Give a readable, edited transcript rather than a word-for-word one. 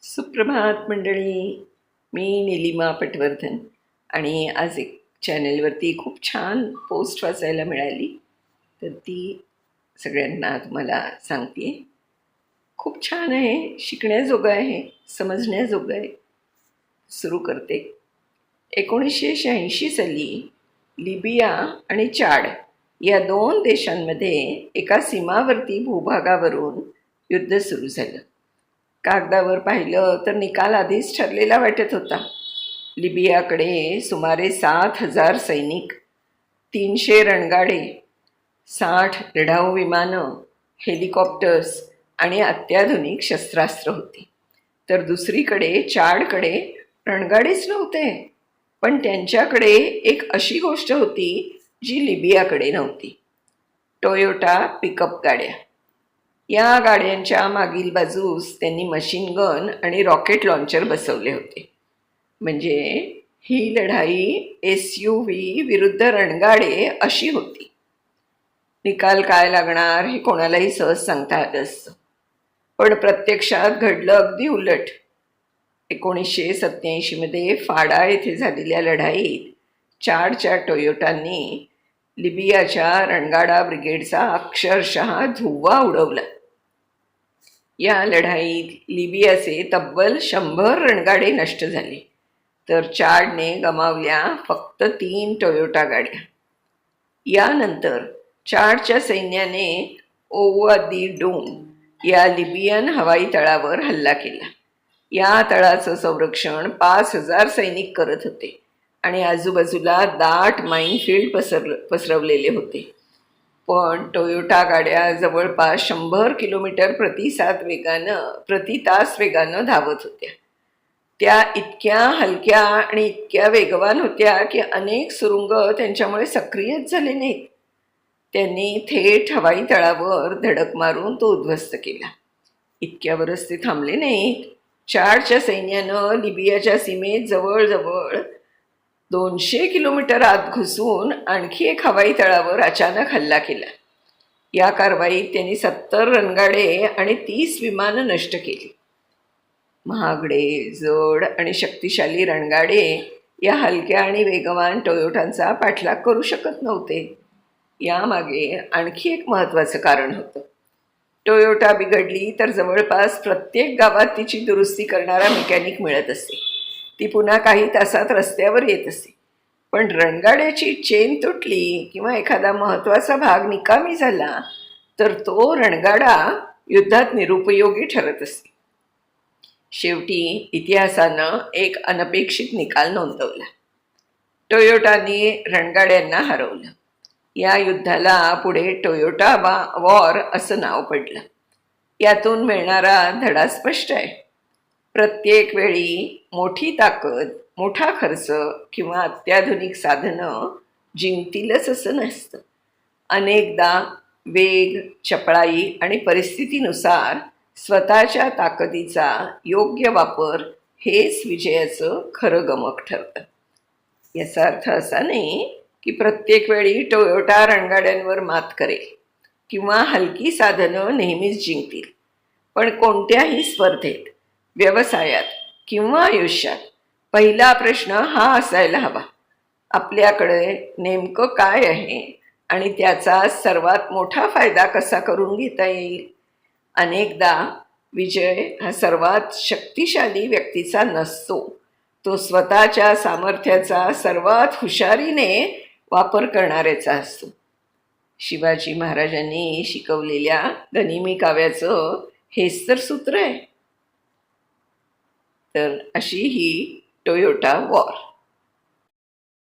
सुप्रभात मंडळी. मी नीलिमा पटवर्धन आणि आज एक चॅनलवरती खूप छान पोस्ट वाचायला मिळाली, तर ती सगळ्यांना तुम्हाला सांगते. खूप छान आहे, शिकण्याजोगं आहे, समजण्याजोगं आहे. सुरू करते. 1986 साली लिबिया आणि चाड या दोन देशांमध्ये एका सीमावर्ती भूभागावरून युद्ध सुरू झालं. कागदावर पाहिलं तर निकाल आधीच ठरलेला वाटत होता. लिबियाकडे सुमारे 7,000 सैनिक, 300 रणगाडे, 60 लढाऊ विमानं, हेलिकॉप्टर्स आणि अत्याधुनिक शस्त्रास्त्र होती. तर दुसरीकडे चाडकडे रणगाडेच नव्हते, पण त्यांच्याकडे एक अशी गोष्ट होती जी लिबियाकडे नव्हती: टोयोटा पिकअप गाड्या. या गाड्यांच्या मागील बाजूस त्यांनी मशीन गन आणि रॉकेट लॉन्चर बसवले होते. म्हणजे ही लढाई SUV विरुद्ध रणगाडे अशी होती. निकाल काय लागणार हे कोणालाही सहज सांगता आलं असतं, पण प्रत्यक्षात घडलं अगदी उलट. 1987 फाडा येथे झालेल्या लढाईत चाडच्या टोयोटांनी लिबियाच्या रणगाडा ब्रिगेडचा अक्षरशः धुव्वा उडवला. या लढाईत लिबियाचे तब्बल 100 रणगाडे नष्ट झाले, तर चाडने गमावल्या फक्त 3 टोयोटा गाड्या. यानंतर चाडच्या सैन्याने ओवा दी डूम या लिबियन हवाई तळावर हल्ला केला. या तळाचं संरक्षण 5,000 सैनिक करत होते आणि आजूबाजूला दाट माईनफील्ड पसरवलेले होते. पण टोयोटा गाड्या जवळपास 100 किलोमीटर प्रति तास वेगानं धावत होत्या. त्या इतक्या हलक्या आणि इतक्या वेगवान होत्या की अनेक सुरुंग त्यांच्यामुळे सक्रियच झाले नाहीत. त्यांनी थेट हवाई तळावर धडक मारून तो उद्ध्वस्त केला. इतक्यावरच ते थांबले नाहीत. चाडच्या सैन्यानं लिबियाच्या सीमेत जवळजवळ 200 किलोमीटर आत घुसून आणखी एक हवाई तळावर अचानक हल्ला केला. या कारवाईत त्यांनी 70 रणगाडे आणि 30 विमानं नष्ट केली. महागडे, जड आणि शक्तिशाली रणगाडे या हलक्या आणि वेगवान टोयोटांचा पाठलाग करू शकत नव्हते. यामागे आणखी एक महत्त्वाचं कारण होतं. टोयोटा बिघडली तर जवळपास प्रत्येक गावात तिची दुरुस्ती करणारा मेकॅनिक मिळत असे. ती पुन्हा काही तासात रस्त्यावर येत असे. पण रणगाड्याची चेन तुटली किंवा एखादा महत्त्वाचा भाग निकामी झाला तर तो रणगाडा युद्धात निरुपयोगी ठरत असे. शेवटी इतिहासानं एक अनपेक्षित निकाल नोंदवला. टोयोटाने रणगाड्यांना हरवलं. या युद्धाला पुढे टोयोटा वॉर असं नाव पडलं. यातून मिळणारा धडा स्पष्ट आहे. प्रत्येक वेळी मोठी ताकद, मोठा खर्च किंवा अत्याधुनिक साधनं जिंकतीलच असं नसतं. अनेकदा वेग, चपळाई आणि परिस्थितीनुसार स्वतःच्या ताकदीचा योग्य वापर हेच विजयाचं खरं गमक ठरतं. याचा अर्थ असा नाही की प्रत्येक वेळी टोयोटा रणगाड्यांवर मात करेल किंवा हलकी साधनं नेहमीच जिंकतील. पण कोणत्याही स्पर्धेत, व्यवसायात किंवा आयुष्यात पहिला प्रश्न हा असायला हवा: आपल्याकडे नेमकं काय आहे आणि त्याचा सर्वात मोठा फायदा कसा करून घेता येईल. अनेकदा विजय हा सर्वात शक्तिशाली व्यक्तीचा नसतो, तो स्वतःच्या सामर्थ्याचा सर्वात हुशारीने वापर करणाऱ्याचा असतो. शिवाजी महाराजांनी शिकवलेल्या गनिमी काव्याचं हेच तर सूत्र आहे. तर अशी ही टोयोटा वॉर.